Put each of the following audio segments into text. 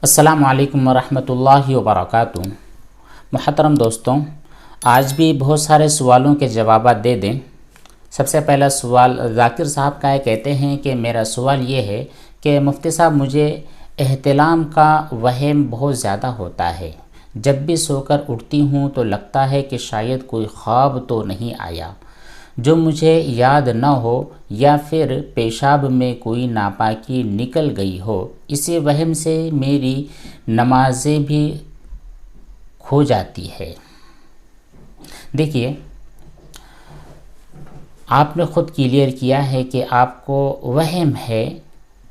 السلام علیکم ورحمۃ اللہ وبرکاتہ۔ محترم دوستوں، آج بھی بہت سارے سوالوں کے جوابات دے دیں۔ سب سے پہلا سوال ذاکر صاحب کا ہے، کہتے ہیں کہ میرا سوال یہ ہے کہ مفتی صاحب مجھے احتلام کا وہم بہت زیادہ ہوتا ہے۔ جب بھی سو کر اٹھتی ہوں تو لگتا ہے کہ شاید کوئی خواب تو نہیں آیا جو مجھے یاد نہ ہو، یا پھر پیشاب میں کوئی ناپاکی نکل گئی ہو۔ اسی وہم سے میری نمازیں بھی کھو جاتی ہے۔ دیکھیے، آپ نے خود کلیئر کیا ہے کہ آپ کو وہم ہے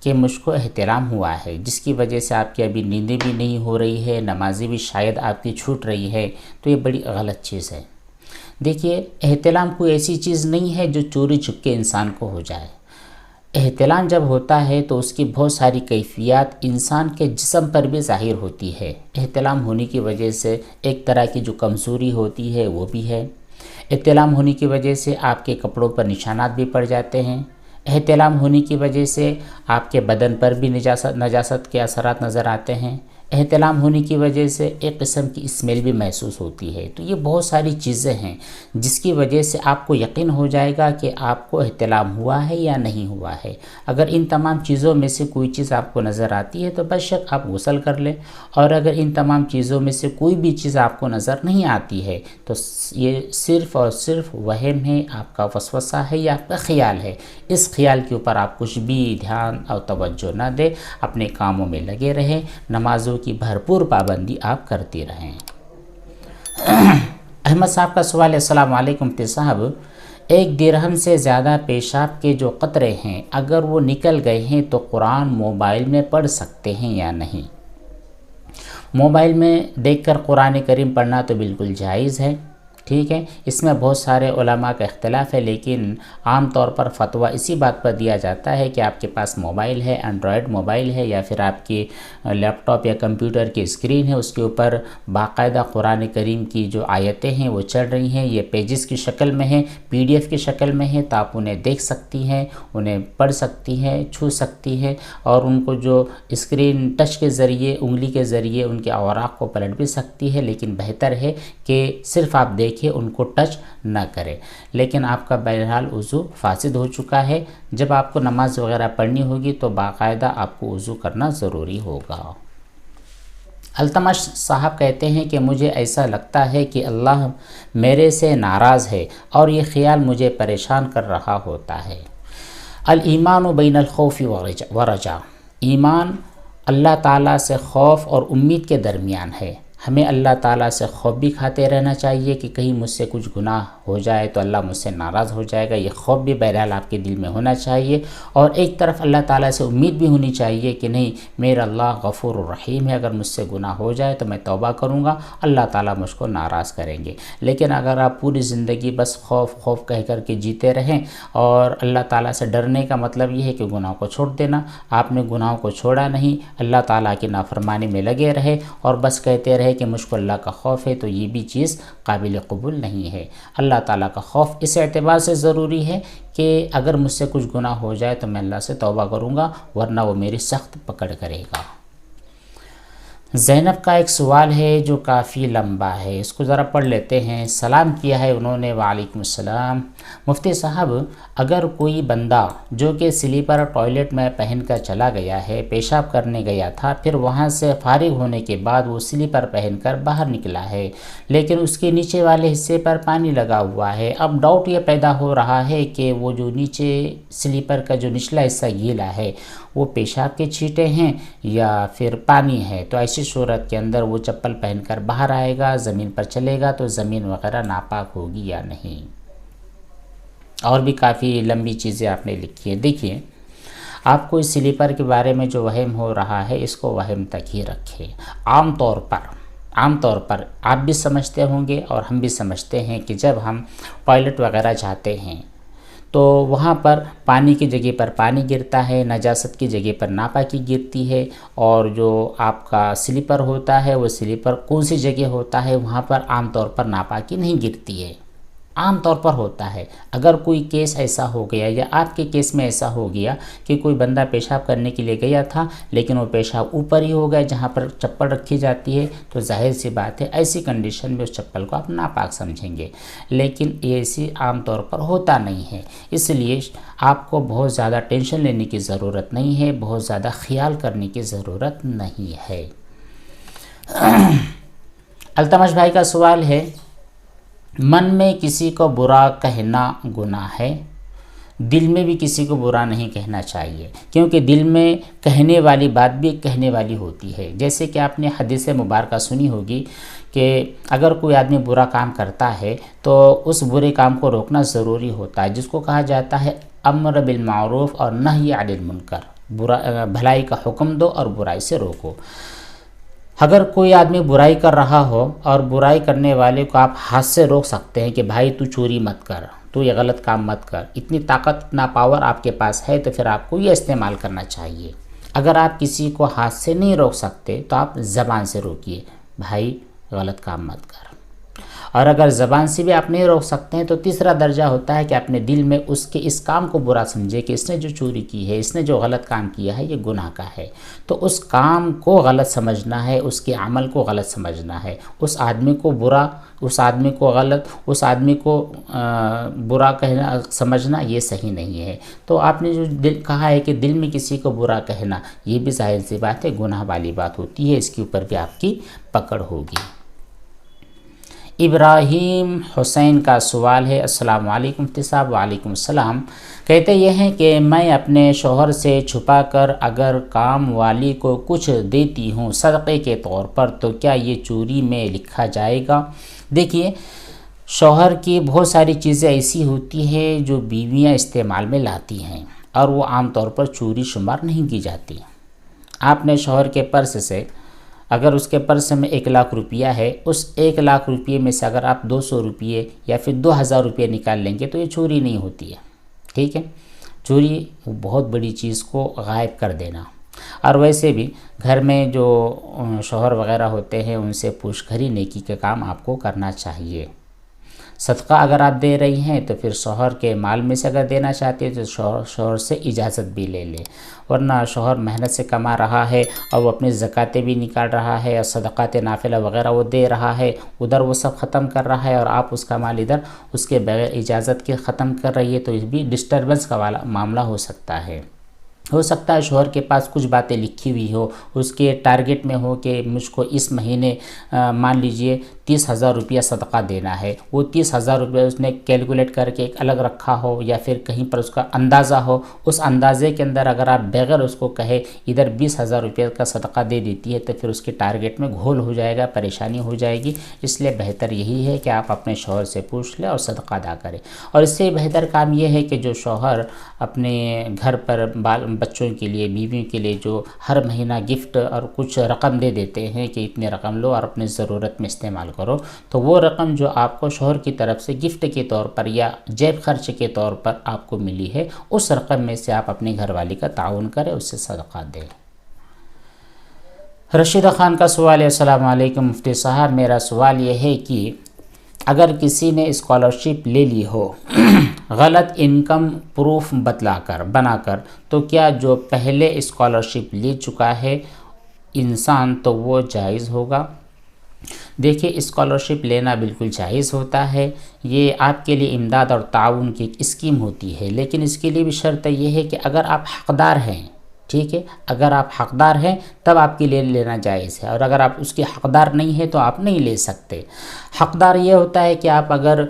کہ مجھ کو احتلام ہوا ہے، جس کی وجہ سے آپ کی ابھی نیندیں بھی نہیں ہو رہی ہے، نمازیں بھی شاید آپ کی چھوٹ رہی ہے، تو یہ بڑی غلط چیز ہے۔ دیکھیے، احتلام کوئی ایسی چیز نہیں ہے جو چوری چھپکے انسان کو ہو جائے۔ احتلام جب ہوتا ہے تو اس کی بہت ساری کیفیات انسان کے جسم پر بھی ظاہر ہوتی ہے۔ احتلام ہونے کی وجہ سے ایک طرح کی جو کمزوری ہوتی ہے وہ بھی ہے۔ احتلام ہونے کی وجہ سے آپ کے کپڑوں پر نشانات بھی پڑ جاتے ہیں۔ احتلام ہونے کی وجہ سے آپ کے بدن پر بھی نجاست کے اثرات نظر آتے ہیں۔ احتلام ہونے کی وجہ سے ایک قسم کی اسمیل بھی محسوس ہوتی ہے۔ تو یہ بہت ساری چیزیں ہیں جس کی وجہ سے آپ کو یقین ہو جائے گا کہ آپ کو احتلام ہوا ہے یا نہیں ہوا ہے۔ اگر ان تمام چیزوں میں سے کوئی چیز آپ کو نظر آتی ہے تو بے شک آپ غسل کر لیں، اور اگر ان تمام چیزوں میں سے کوئی بھی چیز آپ کو نظر نہیں آتی ہے تو یہ صرف اور صرف وہم ہے، آپ کا وسوسہ ہے یا آپ کا خیال ہے۔ اس خیال کے اوپر آپ کچھ بھی دھیان اور توجہ نہ دیں، اپنے کاموں میں لگے رہیں، نمازوں کی بھرپور پابندی آپ کرتے رہیں۔ احمد صاحب کا سوال ہے، السلام علیکم مفتی صاحب، ایک درہم سے زیادہ پیشاب کے جو قطرے ہیں اگر وہ نکل گئے ہیں تو قرآن موبائل میں پڑھ سکتے ہیں یا نہیں؟ موبائل میں دیکھ کر قرآن کریم پڑھنا تو بالکل جائز ہے، ٹھیک ہے۔ اس میں بہت سارے علماء کا اختلاف ہے، لیکن عام طور پر فتویٰ اسی بات پر دیا جاتا ہے کہ آپ کے پاس موبائل ہے، اینڈرائڈ موبائل ہے، یا پھر آپ کی لیپ ٹاپ یا کمپیوٹر کی اسکرین ہے، اس کے اوپر باقاعدہ قرآن کریم کی جو آیتیں ہیں وہ چل رہی ہیں، یہ پیجز کی شکل میں ہیں، PDF کی شکل میں ہیں، تو آپ انہیں دیکھ سکتی ہیں، انہیں پڑھ سکتی ہیں، چھو سکتی ہیں، اور ان کو جو اسکرین ٹچ کے ذریعے، انگلی کے ذریعے ان کے اوراق کو پلٹ بھی سکتی ہے، لیکن بہتر ہے کہ صرف آپ دیکھیں، ان کو ٹچ نہ کریں۔ لیکن آپ کا بہرحال وضو فاسد ہو چکا ہے، جب آپ کو نماز وغیرہ پڑھنی ہوگی تو باقاعدہ آپ کو وضو کرنا ضروری ہوگا۔ التمش صاحب کہتے ہیں کہ مجھے ایسا لگتا ہے کہ اللہ میرے سے ناراض ہے اور یہ خیال مجھے پریشان کر رہا ہوتا ہے۔ الایمان بین الخوف ورجا، ایمان اللہ تعالیٰ سے خوف اور امید کے درمیان ہے۔ ہمیں اللہ تعالیٰ سے خوف بھی کھاتے رہنا چاہیے کہ کہیں مجھ سے کچھ گناہ ہو جائے تو اللہ مجھ سے ناراض ہو جائے گا، یہ خوف بھی بہرحال آپ کے دل میں ہونا چاہیے، اور ایک طرف اللہ تعالیٰ سے امید بھی ہونی چاہیے کہ نہیں، میرا اللہ غفور الرحیم ہے، اگر مجھ سے گناہ ہو جائے تو میں توبہ کروں گا، اللہ تعالیٰ مجھ کو ناراض کریں گے۔ لیکن اگر آپ پوری زندگی بس خوف خوف کہہ کر کے جیتے رہیں، اور اللہ تعالیٰ سے ڈرنے کا مطلب یہ ہے کہ گناہ کو چھوڑ دینا، آپ نے گناہوں کو چھوڑا نہیں، اللہ تعالیٰ کی نافرمانی میں لگے رہے اور بس کہتے رہے کہ مجھ کو اللہ کا خوف ہے، تو یہ بھی چیز قابل قبول نہیں ہے۔ اللہ تعالیٰ کا خوف اس اعتبار سے ضروری ہے کہ اگر مجھ سے کچھ گناہ ہو جائے تو میں اللہ سے توبہ کروں گا، ورنہ وہ میری سخت پکڑ کرے گا۔ زینب کا ایک سوال ہے جو کافی لمبا ہے، اس کو ذرا پڑھ لیتے ہیں۔ سلام کیا ہے انہوں نے، وعلیکم السلام۔ مفتی صاحب، اگر کوئی بندہ جو کہ سلیپر ٹوائلٹ میں پہن کر چلا گیا ہے، پیشاب کرنے گیا تھا، پھر وہاں سے فارغ ہونے کے بعد وہ سلیپر پہن کر باہر نکلا ہے، لیکن اس کے نیچے والے حصے پر پانی لگا ہوا ہے، اب ڈاؤٹ یہ پیدا ہو رہا ہے کہ وہ جو نیچے سلیپر کا جو نچلا حصہ گیلا ہے وہ پیشاب کے چھینٹے ہیں یا پھر پانی ہے، تو ایسی صورت کے اندر وہ چپل پہن کر باہر آئے گا، زمین پر چلے گا تو زمین وغیرہ ناپاک ہوگی یا نہیں؟ اور بھی کافی لمبی چیزیں آپ نے لکھی ہیں۔ دیکھیے، آپ کو اس سلیپر کے بارے میں جو وہم ہو رہا ہے اس کو وہم تک ہی رکھیں۔ عام طور پر آپ بھی سمجھتے ہوں گے اور ہم بھی سمجھتے ہیں کہ جب ہم ٹوائلٹ وغیرہ جاتے ہیں تو وہاں پر پانی کی جگہ پر پانی گرتا ہے، نجاست کی جگہ پر ناپاکی گرتی ہے، اور جو آپ کا سلیپر ہوتا ہے وہ سلیپر کون سی جگہ ہوتا ہے وہاں پر عام طور پر ناپاکی نہیں گرتی ہے، عام طور پر ہوتا ہے۔ اگر کوئی کیس ایسا ہو گیا یا آپ کے کیس میں ایسا ہو گیا کہ کوئی بندہ پیشاب کرنے کے لیے گیا تھا لیکن وہ پیشاب اوپر ہی ہو گیا جہاں پر چپل رکھی جاتی ہے، تو ظاہر سی بات ہے ایسی کنڈیشن میں اس چپل کو آپ ناپاک سمجھیں گے، لیکن ایسی عام طور پر ہوتا نہیں ہے۔ اس لیے آپ کو بہت زیادہ ٹینشن لینے کی ضرورت نہیں ہے، بہت زیادہ خیال کرنے کی ضرورت نہیں ہے۔ التمش بھائی کا سوال ہے، من میں کسی کو برا کہنا گناہ ہے؟ دل میں بھی کسی کو برا نہیں کہنا چاہیے، کیونکہ دل میں کہنے والی بات بھی کہنے والی ہوتی ہے۔ جیسے کہ آپ نے حدیث مبارکہ سنی ہوگی کہ اگر کوئی آدمی برا کام کرتا ہے تو اس برے کام کو روکنا ضروری ہوتا ہے، جس کو کہا جاتا ہے امر بالمعروف اور نہی عن المنکر، بھلائی کا حکم دو اور برائی سے روکو۔ اگر کوئی آدمی برائی کر رہا ہو اور برائی کرنے والے کو آپ ہاتھ سے روک سکتے ہیں کہ بھائی تو چوری مت کر، تو یہ غلط کام مت کر، اتنی طاقت اتنا پاور آپ کے پاس ہے تو پھر آپ کو یہ استعمال کرنا چاہیے۔ اگر آپ کسی کو ہاتھ سے نہیں روک سکتے تو آپ زبان سے روکیے، بھائی غلط کام مت کر۔ اور اگر زبان سے بھی آپ نہیں روک سکتے ہیں تو تیسرا درجہ ہوتا ہے کہ اپنے دل میں اس کے اس کام کو برا سمجھے کہ اس نے جو چوری کی ہے، اس نے جو غلط کام کیا ہے، یہ گناہ کا ہے، تو اس کام کو غلط سمجھنا ہے، اس کے عمل کو غلط سمجھنا ہے، اس آدمی کو برا، اس آدمی کو غلط، اس آدمی کو برا کہنا سمجھنا یہ صحیح نہیں ہے۔ تو آپ نے جو کہا ہے کہ دل میں کسی کو برا کہنا، یہ بھی ظاہر سی بات ہے گناہ والی بات ہوتی ہے، اس کے اوپر بھی آپ کی پکڑ ہوگی۔ ابراہیم حسین کا سوال ہے، السلام علیکم مفتی صاحب۔ وعلیکم السلام۔ کہتے یہ ہیں کہ میں اپنے شوہر سے چھپا کر اگر کام والی کو کچھ دیتی ہوں صدقے کے طور پر تو کیا یہ چوری میں لکھا جائے گا؟ دیکھیے، شوہر کی بہت ساری چیزیں ایسی ہوتی ہیں جو بیویاں استعمال میں لاتی ہیں اور وہ عام طور پر چوری شمار نہیں کی جاتی۔ آپ نے شوہر کے پرس سے، اگر اس کے پرس میں 1,00,000 روپیہ ہے، اس 1,00,000 روپیے میں سے اگر آپ 200 روپیے یا پھر 2,000 روپیے نکال لیں گے تو یہ چوری نہیں ہوتی ہے، ٹھیک ہے؟ چوری وہ بہت بڑی چیز کو غائب کر دینا۔ اور ویسے بھی گھر میں جو شوہر وغیرہ ہوتے ہیں ان سے پوچھ کر ہی نیکی کے کام آپ کو کرنا چاہیے۔ صدقہ اگر آپ دے رہی ہیں تو پھر شوہر کے مال میں سے اگر دینا چاہتے ہیں تو شوہر سے اجازت بھی لے لیں، ورنہ شوہر محنت سے کما رہا ہے اور وہ اپنی زکاتیں بھی نکال رہا ہے اور صدقات نافلہ وغیرہ وہ دے رہا ہے، ادھر وہ سب ختم کر رہا ہے اور آپ اس کا مال ادھر اس کے بغیر اجازت کے ختم کر رہی ہے، تو یہ بھی ڈسٹربنس کا معاملہ ہو سکتا ہے۔ ہو سکتا ہے شوہر کے پاس کچھ باتیں لکھی ہوئی ہو، اس کے ٹارگٹ میں ہو کہ مجھ کو اس مہینے مان لیجئے 30,000 روپیہ صدقہ دینا ہے، وہ 30,000 روپیہ اس نے کیلکولیٹ کر کے ایک الگ رکھا ہو یا پھر کہیں پر اس کا اندازہ ہو، اس اندازے کے اندر اگر آپ بغیر اس کو کہے ادھر 20,000 روپیہ کا صدقہ دے دیتی ہے تو پھر اس کے ٹارگٹ میں گھول ہو جائے گا، پریشانی ہو جائے گی۔ اس لیے بہتر یہی ہے کہ آپ اپنے شوہر سے پوچھ لیں اور صدقہ ادا کریں۔ اور اس سے بہتر کام یہ ہے کہ جو شوہر اپنے گھر پر بچوں کے لیے، بیویوں کے لیے جو ہر مہینہ گفٹ اور کچھ رقم دے دیتے ہیں کہ اتنے رقم لو اور اپنے ضرورت میں استعمال کرو، تو وہ رقم جو آپ کو شوہر کی طرف سے گفٹ کے طور پر یا جیب خرچ کے طور پر آپ کو ملی ہے، اس رقم میں سے آپ اپنی گھر والی کا تعاون کریں، اس سے صدقہ دیں۔ رشیدہ خان کا سوال ہے، السلام علیکم مفتی صاحب، میرا سوال یہ ہے کہ اگر کسی نے اسکالرشپ لے لی ہو غلط انکم پروف بنا کر تو کیا جو پہلے اسکالرشپ لے چکا ہے انسان تو وہ جائز ہوگا؟ دیکھیے، اسکالرشپ لینا بالکل جائز ہوتا ہے، یہ آپ کے لیے امداد اور تعاون کی ایک اسکیم ہوتی ہے، لیکن اس کے لیے بھی شرط یہ ہے کہ اگر آپ حقدار ہیں، ٹھیک ہے، اگر آپ حقدار ہیں تب آپ کے لیے لینا جائز ہے، اور اگر آپ اس کے حقدار نہیں ہیں تو آپ نہیں لے سکتے۔ حقدار یہ ہوتا ہے کہ آپ اگر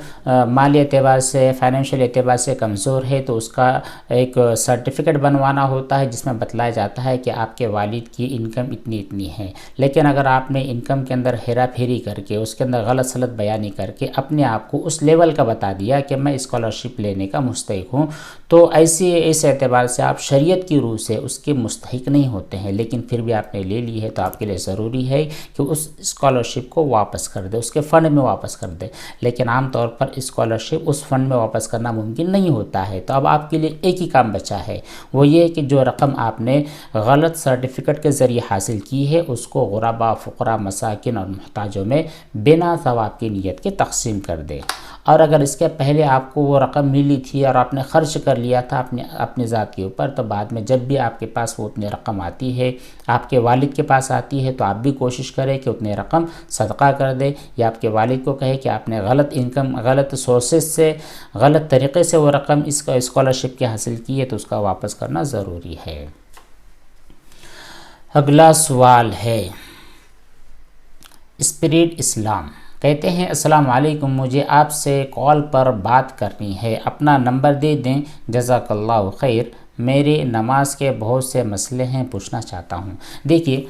مالی اعتبار سے، فائنینشیل اعتبار سے کمزور ہے تو اس کا ایک سرٹیفکیٹ بنوانا ہوتا ہے جس میں بتلایا جاتا ہے کہ آپ کے والد کی انکم اتنی ہے، لیکن اگر آپ نے انکم کے اندر ہیرا پھیری کر کے، اس کے اندر غلط سلط بیانی کر کے اپنے آپ کو اس لیول کا بتا دیا کہ میں اسکالرشپ لینے کا مستحق ہوں، تو اس اعتبار سے آپ شریعت کی روح سے اس کے مستحق نہیں ہوتے ہیں، لیکن پھر بھی آپ نے لے لی ہے تو آپ کے لیے ضروری ہے کہ اس اسکالرشپ کو واپس کر دے، اس کے فنڈ میں واپس کر دے، لیکن عام طور پر اسکالرشپ اس فنڈ میں واپس کرنا ممکن نہیں ہوتا ہے۔ تو اب آپ کے لیے ایک ہی کام بچا ہے، وہ یہ کہ جو رقم آپ نے غلط سرٹیفکیٹ کے ذریعے حاصل کی ہے اس کو غرباء، فقراء، مساکین اور محتاجوں میں بنا ثواب کی نیت کے تقسیم کر دے۔ اور اگر اس کے پہلے آپ کو وہ رقم ملی تھی اور آپ نے خرچ کر لیا تھا اپنے ذات کے اوپر، تو بعد میں جب بھی آپ کے پاس وہ اتنی رقم آتی ہے، آپ کے والد کے پاس آتی ہے، تو آپ بھی کوشش کریں کہ اتنی رقم صدقہ کر دیں، یا آپ کے والد کو کہے کہ آپ نے غلط سورسز سے، غلط طریقے سے وہ رقم اس کا اسکالرشپ کی حاصل کی ہے، تو اس کا واپس کرنا ضروری ہے۔ اگلا سوال ہے اسپرٹ اسلام، کہتے ہیں السلام علیکم، مجھے آپ سے کال پر بات کرنی ہے، اپنا نمبر دے دیں، جزاک اللہ خیر، میرے نماز کے بہت سے مسئلے ہیں، پوچھنا چاہتا ہوں۔ دیکھیے،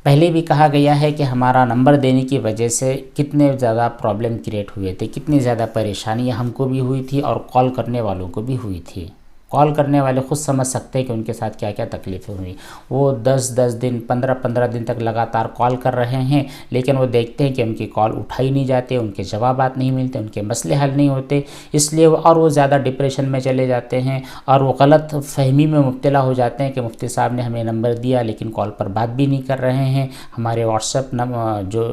پہلے بھی کہا گیا ہے کہ ہمارا نمبر دینے کی وجہ سے کتنے زیادہ پرابلم کریٹ ہوئے تھے، کتنی زیادہ پریشانیاں ہم کو بھی ہوئی تھی اور کال کرنے والوں کو بھی ہوئی تھی۔ کال کرنے والے خود سمجھ سکتے ہیں کہ ان کے ساتھ کیا کیا تکلیفیں ہوئی۔ وہ 10 دن 15 دن تک لگاتار کال کر رہے ہیں، لیکن وہ دیکھتے ہیں کہ ان کی کال اٹھائی نہیں جاتے، ان کے جوابات نہیں ملتے، ان کے مسئلے حل نہیں ہوتے، اس لیے وہ زیادہ ڈپریشن میں چلے جاتے ہیں، اور وہ غلط فہمی میں مبتلا ہو جاتے ہیں کہ مفتی صاحب نے ہمیں نمبر دیا لیکن کال پر بات بھی نہیں کر رہے ہیں، ہمارے واٹس ایپ جو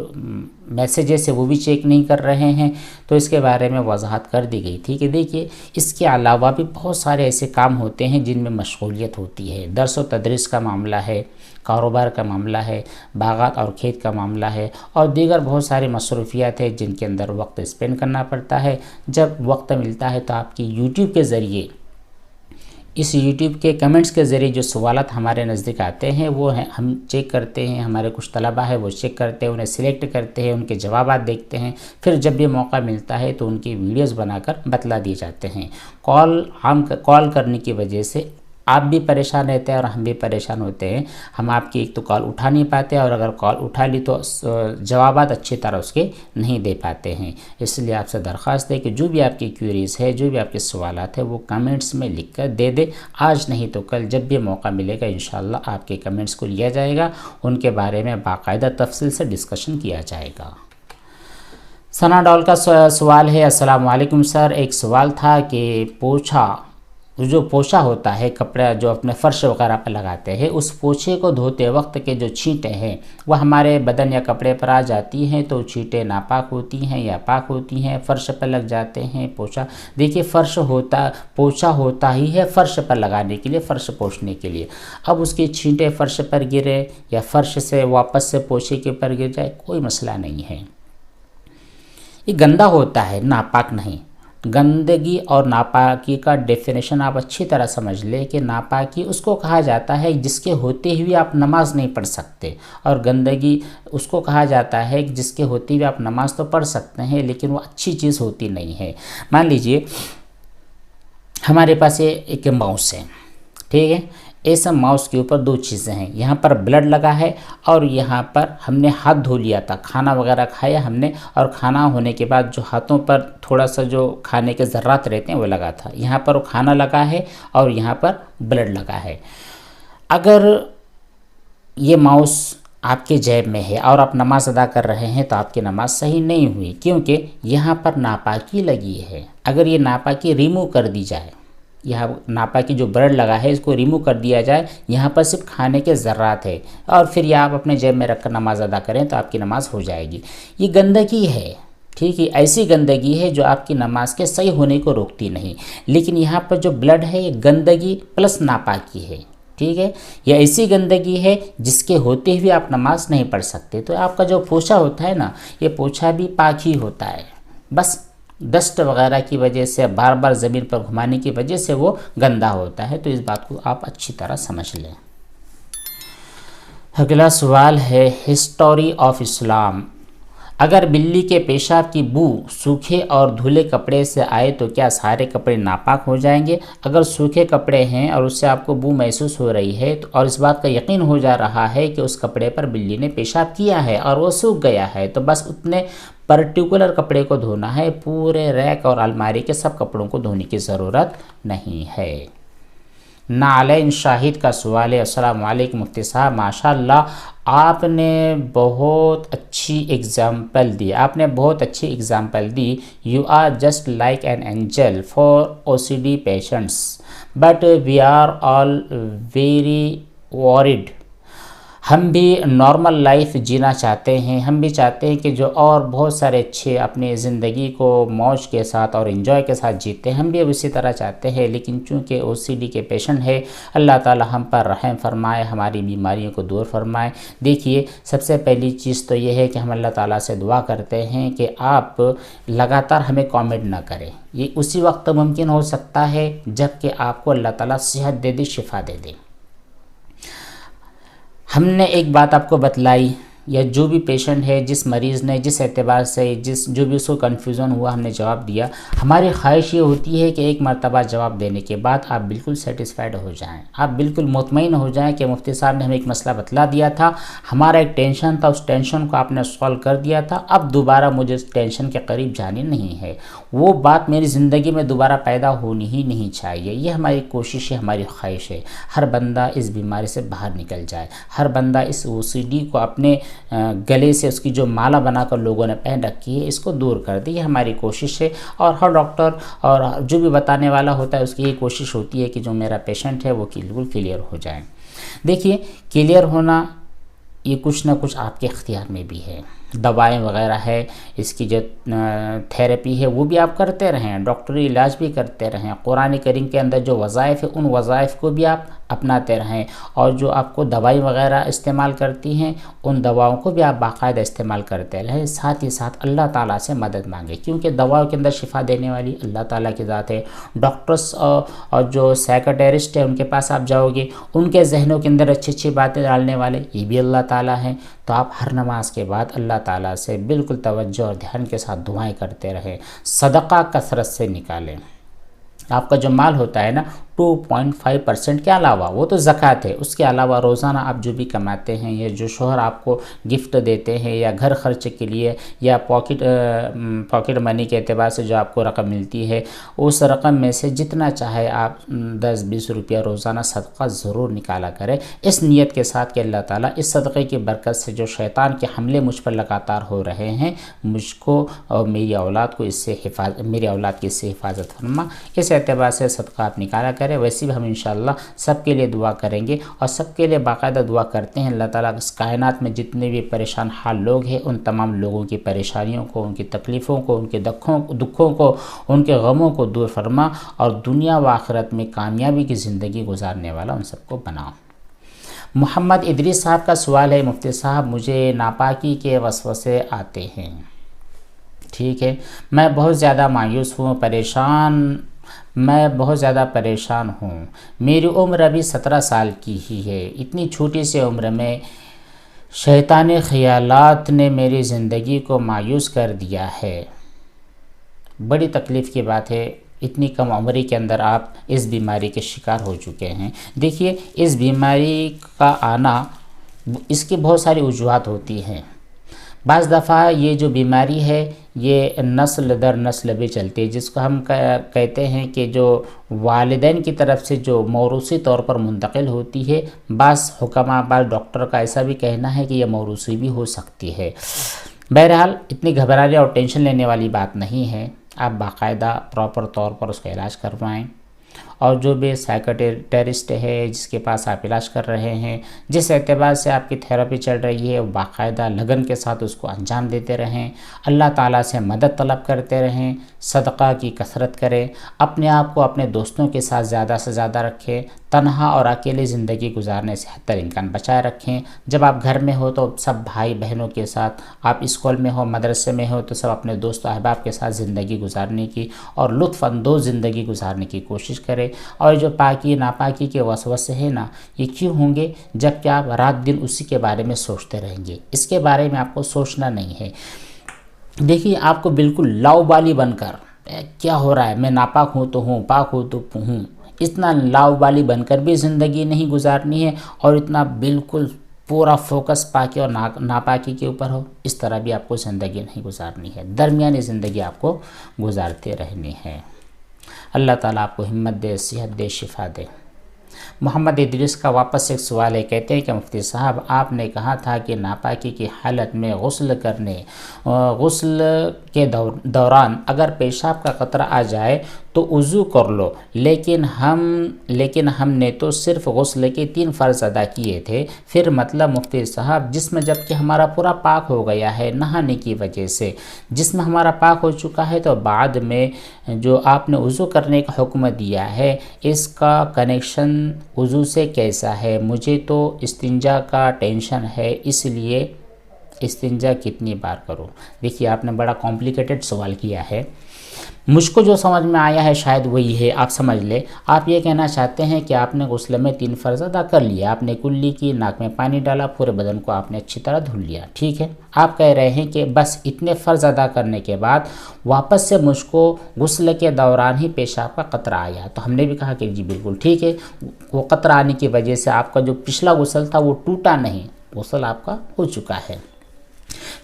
میسیجز ہے وہ بھی چیک نہیں کر رہے ہیں۔ تو اس کے بارے میں وضاحت کر دی گئی تھی کہ دیکھیے، اس کے علاوہ بھی بہت سارے ایسے کام ہوتے ہیں جن میں مشغولیت ہوتی ہے، درس و تدریس کا معاملہ ہے، کاروبار کا معاملہ ہے، باغات اور کھیت کا معاملہ ہے، اور دیگر بہت ساری مصروفیات ہیں جن کے اندر وقت اسپینڈ کرنا پڑتا ہے۔ جب وقت ملتا ہے تو آپ کی یوٹیوب کے ذریعے، اس یوٹیوب کے کمنٹس کے ذریعے جو سوالات ہمارے نزدیک آتے ہیں وہ ہم چیک کرتے ہیں، ہمارے کچھ طلبہ ہیں وہ چیک کرتے ہیں، انہیں سلیکٹ کرتے ہیں، ان کے جوابات دیکھتے ہیں، پھر جب بھی موقع ملتا ہے تو ان کی ویڈیوز بنا کر بتلا دیے جاتے ہیں۔ کال کرنے کی وجہ سے آپ بھی پریشان رہتے ہیں اور ہم بھی پریشان ہوتے ہیں، ہم آپ کی ایک تو کال اٹھا نہیں پاتے، اور اگر کال اٹھا لی تو جوابات اچھی طرح اس کے نہیں دے پاتے ہیں۔ اس لیے آپ سے درخواست ہے کہ جو بھی آپ کی کیوریز ہے، جو بھی آپ کے سوالات ہیں، وہ کمنٹس میں لکھ کر دے دیں، آج نہیں تو کل جب بھی موقع ملے گا انشاءاللہ آپ کے کمنٹس کو لیا جائے گا، ان کے بارے میں باقاعدہ تفصیل سے ڈسکشن کیا جائے گا۔ ثنا ڈول کا سوال ہے، السلام علیکم سر، ایک سوال تھا کہ جو پوچھا ہوتا ہے، کپڑا جو اپنے فرش وغیرہ پر لگاتے ہیں، اس پوچھے کو دھوتے وقت کے جو چھینٹیں ہیں وہ ہمارے بدن یا کپڑے پر آ جاتی ہیں، تو چھینٹیں ناپاک ہوتی ہیں یا پاک ہوتی ہیں، فرش پر لگ جاتے ہیں پوچھا؟ دیکھیے، پوچھا ہوتا ہی ہے فرش پر لگانے کے لیے، فرش پوچھنے کے لیے۔ اب اس کی چھینٹیں فرش پر گرے یا فرش سے واپس سے پوچھے کے پر گر جائے، کوئی مسئلہ نہیں ہے۔ یہ گندا ہوتا ہے، ناپاک نہیں۔ گندگی اور ناپاکی کا ڈیفینیشن آپ اچھی طرح سمجھ لیں کہ ناپاکی اس کو کہا جاتا ہے جس کے ہوتے ہوئے آپ نماز نہیں پڑھ سکتے، اور گندگی اس کو کہا جاتا ہے جس کے ہوتے ہوئے آپ نماز تو پڑھ سکتے ہیں لیکن وہ اچھی چیز ہوتی نہیں ہے۔ مان لیجئے ہمارے پاس ایک ماؤس ہے، ٹھیک ہے، ایسا ماؤس کے اوپر 2 چیزیں ہیں، یہاں پر بلڈ لگا ہے اور یہاں پر ہم نے ہاتھ دھو لیا تھا، کھانا وغیرہ کھایا ہم نے، اور کھانا ہونے کے بعد جو ہاتھوں پر تھوڑا سا جو کھانے کے ذرات رہتے ہیں وہ لگا تھا، یہاں پر وہ کھانا لگا ہے اور یہاں پر بلڈ لگا ہے۔ اگر یہ ماؤس آپ کے جیب میں ہے اور آپ نماز ادا کر رہے ہیں تو آپ کی نماز صحیح نہیں ہوئی، کیونکہ یہاں پر ناپاکی لگی ہے۔ اگر یہ ناپاکی ریموو کر دی جائے، یہاں ناپاکی جو بلڈ لگا ہے اس کو ریموو کر دیا جائے، یہاں پر صرف کھانے کے ذرات ہے، اور پھر یہ آپ اپنے جیب میں رکھ کر نماز ادا کریں تو آپ کی نماز ہو جائے گی۔ یہ گندگی ہے، ٹھیک ہے، ایسی گندگی ہے جو آپ کی نماز کے صحیح ہونے کو روکتی نہیں، لیکن یہاں پر جو بلڈ ہے یہ گندگی پلس ناپاکی ہے، ٹھیک ہے، یہ ایسی گندگی ہے جس کے ہوتے ہوئے آپ نماز نہیں پڑھ سکتے۔ تو آپ کا جو پوچھا ہوتا ہے نا، یہ پوچھا بھی پاک ہی ہوتا ہے، بس ڈسٹ وغیرہ کی وجہ سے، بار بار زمین پر گھمانے کی وجہ سے وہ گندا ہوتا ہے، تو اس بات کو آپ اچھی طرح سمجھ لیں۔ اگلا سوال ہے ہسٹوری آف اسلام، اگر بلی کے پیشاب کی بو سوکھے اور دھلے کپڑے سے آئے تو کیا سارے کپڑے ناپاک ہو جائیں گے؟ اگر سوکھے کپڑے ہیں اور اس سے آپ کو بو محسوس ہو رہی ہے اور اس بات کا یقین ہو جا رہا ہے کہ اس کپڑے پر بلی نے پیشاب کیا ہے اور وہ سوکھ گیا ہے، تو بس اتنے پرٹیکولر کپڑے کو دھونا ہے، پورے ریک اور الماری کے سب کپڑوں کو دھونے کی ضرورت نہیں ہے۔ نعلین شاہد کا سوال ہے، السلام علیکم مفتی صاحب، ماشاءاللہ آپ نے بہت اچھی اگزامپل دی، you are just like an angel for OCD patients but we are all very weird. ہم بھی نارمل لائف جینا چاہتے ہیں، ہم بھی چاہتے ہیں کہ جو اور بہت سارے اچھے اپنی زندگی کو موج کے ساتھ اور انجوائے کے ساتھ جیتے ہیں، ہم بھی اب اسی طرح چاہتے ہیں، لیکن چونکہ OCD کے پیشنٹ ہے، اللہ تعالی ہم پر رحم فرمائے، ہماری بیماریوں کو دور فرمائے۔ دیکھیے سب سے پہلی چیز تو یہ ہے کہ ہم اللہ تعالیٰ سے دعا کرتے ہیں کہ آپ لگاتار ہمیں کامنٹ نہ کریں، یہ اسی وقت ممکن ہو سکتا ہے جب کہ آپ کو اللہ تعالیٰ صحت دے دے، شفا دے دے۔ ہم نے ایک بات آپ کو بتلائی، یا جو بھی پیشنٹ ہے، جس مریض نے جس اعتبار سے جو بھی اس کو کنفیوژن ہوا، ہم نے جواب دیا۔ ہماری خواہش یہ ہوتی ہے کہ ایک مرتبہ جواب دینے کے بعد آپ بالکل سیٹسفائیڈ ہو جائیں، آپ بالکل مطمئن ہو جائیں کہ مفتی صاحب نے ہمیں ایک مسئلہ بتلا دیا تھا، ہمارا ایک ٹینشن تھا، اس ٹینشن کو آپ نے سولو کر دیا تھا، اب دوبارہ مجھے اس ٹینشن کے قریب جانی نہیں ہے، وہ بات میری زندگی میں دوبارہ پیدا ہونی ہی نہیں چاہیے۔ یہ ہماری کوشش ہے، ہماری خواہش ہے، ہر بندہ اس بیماری سے باہر نکل جائے، ہر بندہ اس OCD کو اپنے گلے سے اس کی جو مالا بنا کر لوگوں نے پہن رکھی ہے، اس کو دور کر دی، یہ ہماری کوشش ہے۔ اور ہر ڈاکٹر اور جو بھی بتانے والا ہوتا ہے، اس کی یہ کوشش ہوتی ہے کہ جو میرا پیشنٹ ہے وہ بالکل کلیئر ہو جائے۔ دیکھیے کلیئر ہونا یہ کچھ نہ کچھ آپ کے اختیار میں بھی ہے، دوائیں وغیرہ ہے، اس کی جو تھیراپی ہے وہ بھی آپ کرتے رہیں، ڈاکٹری علاج بھی کرتے رہیں، قرآن کریم کے اندر جو وظائف ہے ان وظائف کو بھی آپ اپناتے رہیں، اور جو آپ کو دوائی وغیرہ استعمال کرتی ہیں ان دواؤں کو بھی آپ باقاعدہ استعمال کرتے رہیں، ساتھ ہی ساتھ اللہ تعالیٰ سے مدد مانگیں، کیونکہ دواؤں کے اندر شفا دینے والی اللہ تعالیٰ کی ذات ہے۔ ڈاکٹرس اور جو سائیکٹرسٹ ہیں ان کے پاس آپ جاؤ گے، ان کے ذہنوں کے اندر اچھی اچھی باتیں ڈالنے والے یہ بھی اللہ تعالیٰ ہیں۔ تو آپ ہر نماز کے بعد اللہ تعالیٰ سے بالکل توجہ اور دھیان کے ساتھ دعائیں کرتے رہیں، صدقہ کثرت سے نکالیں۔ آپ کا جو مال ہوتا ہے نا 2.5% کے علاوہ، وہ تو زکوٰۃ ہے، اس کے علاوہ روزانہ آپ جو بھی کماتے ہیں، یا جو شوہر آپ کو گفٹ دیتے ہیں یا گھر خرچ کے لیے یا پاکٹ منی کے اعتبار سے جو آپ کو رقم ملتی ہے، اس رقم میں سے جتنا چاہے آپ 10-20 روپیہ روزانہ صدقہ ضرور نکالا کریں، اس نیت کے ساتھ کہ اللہ تعالیٰ اس صدقے کی برکت سے جو شیطان کے حملے مجھ پر لگاتار ہو رہے ہیں، مجھ کو اور میری اولاد کو میری اولاد کی اس سے حفاظت فرما، اس اعتبار سے صدقہ آپ نکالا کریں۔ ویسے بھی ہم انشاءاللہ سب کے لیے دعا کریں گے، اور سب کے لیے باقاعدہ دعا کرتے ہیں، اللہ تعالیٰ اس کائنات میں جتنے بھی پریشان حال لوگ ہیں ان تمام لوگوں کی پریشانیوں کو، ان کی تکلیفوں کو، ان کے دکھوں کو، ان کے غموں کو دور فرما، اور دنیا و آخرت میں کامیابی کی زندگی گزارنے والا ان سب کو بناؤ۔ محمد ادریس صاحب کا سوال ہے، مفتی صاحب مجھے ناپاکی کے وسوسے آتے ہیں، ٹھیک ہے، میں بہت زیادہ مایوس ہوں، میں بہت زیادہ پریشان ہوں، میری عمر ابھی 17 سال کی ہی ہے، اتنی چھوٹی سی عمر میں شیطانی خیالات نے میری زندگی کو مایوس کر دیا ہے، بڑی تکلیف کی بات ہے، اتنی کم عمری کے اندر آپ اس بیماری کے شکار ہو چکے ہیں۔ دیکھیے اس بیماری کا آنا، اس کی بہت ساری وجوہات ہوتی ہیں، بعض دفعہ یہ جو بیماری ہے یہ نسل در نسل بھی چلتی ہے، جس کو ہم کہتے ہیں کہ جو والدین کی طرف سے جو موروثی طور پر منتقل ہوتی ہے، بعض حکماء بعض ڈاکٹر کا ایسا بھی کہنا ہے کہ یہ موروثی بھی ہو سکتی ہے۔ بہرحال اتنی گھبرانے اور ٹینشن لینے والی بات نہیں ہے، آپ باقاعدہ پراپر طور پر اس کا علاج کروائیں، اور جو بھی سائیکٹرسٹ ہے جس کے پاس آپ علاج کر رہے ہیں، جس اعتبار سے آپ کی تھیراپی چل رہی ہے، وہ باقاعدہ لگن کے ساتھ اس کو انجام دیتے رہیں، اللہ تعالیٰ سے مدد طلب کرتے رہیں، صدقہ کی کثرت کریں، اپنے آپ کو اپنے دوستوں کے ساتھ زیادہ سے زیادہ رکھیں، تنہا اور اکیلے زندگی گزارنے سے حتی الامکان بچائے رکھیں، جب آپ گھر میں ہو تو سب بھائی بہنوں کے ساتھ، آپ اسکول میں ہو مدرسے میں ہو تو سب اپنے دوست و احباب کے ساتھ زندگی گزارنے کی اور لطف اندوز زندگی گزارنے کی کوشش کریں، اور جو پاکی ناپاکی کے وسوسے ہیں نا، یہ کیوں ہوں گے جب کہ آپ رات دن اسی کے بارے میں سوچتے رہیں گے، اس کے بارے میں آپ کو سوچنا نہیں ہے۔ دیکھیے آپ کو بالکل لاؤبالی بن کر کیا ہو رہا ہے، میں ناپاک ہوں تو ہوں، پاک ہوں تو ہوں، اتنا لاؤبالی بن کر بھی زندگی نہیں گزارنی ہے، اور اتنا بالکل پورا فوکس پاکی اور ناپاکی کے اوپر ہو، اس طرح بھی آپ کو زندگی نہیں گزارنی ہے، درمیانی زندگی آپ کو گزارتے رہنی ہے۔ اللہ تعالیٰ آپ کو ہمت دے، صحت دے، شفا دے۔ محمد ادریس کا واپس ایک سوال ہے، کہتے ہیں کہ مفتی صاحب آپ نے کہا تھا کہ ناپاکی کی حالت میں غسل کے دوران اگر پیشاب کا قطرہ آ جائے تو وضو کر لو، لیکن ہم نے تو صرف غسل کے 3 فرض ادا کیے تھے۔ پھر مطلب مفتی صاحب جسم جب کہ ہمارا پورا پاک ہو گیا ہے نہانے کی وجہ سے، جسم ہمارا پاک ہو چکا ہے، تو بعد میں جو آپ نے وضو کرنے کا حکم دیا ہے اس کا کنیکشن وضو سے کیسا ہے؟ مجھے تو استنجا کا ٹینشن ہے، اس لیے استنجا کتنی بار کروں؟ دیکھیے آپ نے بڑا کمپلیکیٹڈ سوال کیا ہے، مجھ کو جو سمجھ میں آیا ہے شاید وہی ہے، آپ سمجھ لیں۔ آپ یہ کہنا چاہتے ہیں کہ آپ نے غسل میں 3 فرض ادا کر لیا، آپ نے کلی کی، ناک میں پانی ڈالا، پورے بدن کو آپ نے اچھی طرح دھل لیا، ٹھیک ہے۔ آپ کہہ رہے ہیں کہ بس اتنے فرض ادا کرنے کے بعد واپس سے مجھ کو غسل کے دوران ہی پیشاب کا قطرہ آیا، تو ہم نے بھی کہا کہ جی بالکل ٹھیک ہے، وہ قطرہ آنے کی وجہ سے آپ کا جو پچھلا غسل تھا وہ ٹوٹا نہیں، غسل آپ کا ہو چکا ہے۔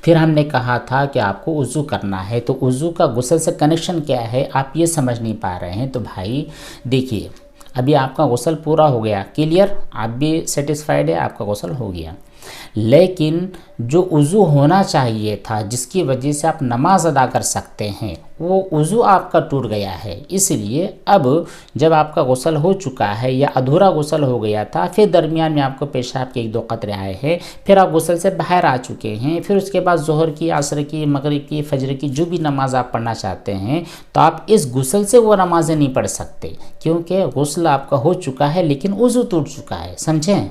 پھر ہم نے کہا تھا کہ آپ کو وضو کرنا ہے، تو وضو کا غسل سے کنیکشن کیا ہے آپ یہ سمجھ نہیں پا رہے ہیں۔ تو بھائی دیکھیے ابھی آپ کا غسل پورا ہو گیا، کلیئر، آپ بھی سیٹسفائیڈ ہے، آپ کا غسل ہو گیا، لیکن جو وضو ہونا چاہیے تھا جس کی وجہ سے آپ نماز ادا کر سکتے ہیں وہ وضو آپ کا ٹوٹ گیا ہے، اس لیے اب جب آپ کا غسل ہو چکا ہے یا ادھورا غسل ہو گیا تھا، پھر درمیان میں آپ کو پیشاب کے 1-2 قطرے آئے ہیں، پھر آپ غسل سے باہر آ چکے ہیں، پھر اس کے بعد ظہر کی، عصر کی، مغرب کی، فجر کی جو بھی نماز آپ پڑھنا چاہتے ہیں، تو آپ اس غسل سے وہ نمازیں نہیں پڑھ سکتے، کیونکہ غسل آپ کا ہو چکا ہے لیکن وضو ٹوٹ چکا ہے، سمجھیں؟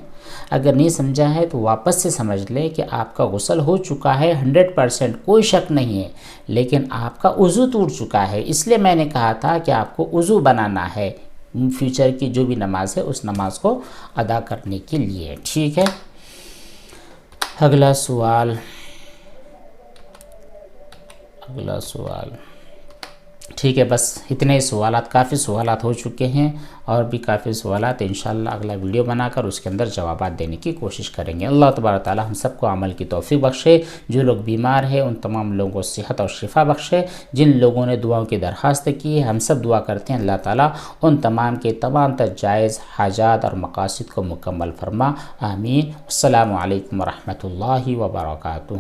اگر نہیں سمجھا ہے تو واپس سے سمجھ لیں کہ آپ کا غسل ہو چکا ہے 100%، کوئی شک نہیں ہے، لیکن آپ کا وضو ٹوٹ چکا ہے، اس لیے میں نے کہا تھا کہ آپ کو وضو بنانا ہے فیوچر کی جو بھی نماز ہے اس نماز کو ادا کرنے کے لیے، ٹھیک ہے۔ اگلا سوال ٹھیک ہے، بس اتنے سوالات، کافی سوالات ہو چکے ہیں اور بھی کافی سوالات انشاءاللہ اگلا ویڈیو بنا کر اس کے اندر جوابات دینے کی کوشش کریں گے۔ اللہ تبارک تعالی ہم سب کو عمل کی توفیق بخشے، جو لوگ بیمار ہیں ان تمام لوگوں کو صحت اور شفا بخشے، جن لوگوں نے دعاؤں کی درخواست کی ہے ہم سب دعا کرتے ہیں اللہ تعالی ان تمام کے تمام جائز حاجات اور مقاصد کو مکمل فرما، آمین۔ السلام علیکم ورحمۃ اللہ وبرکاتہ۔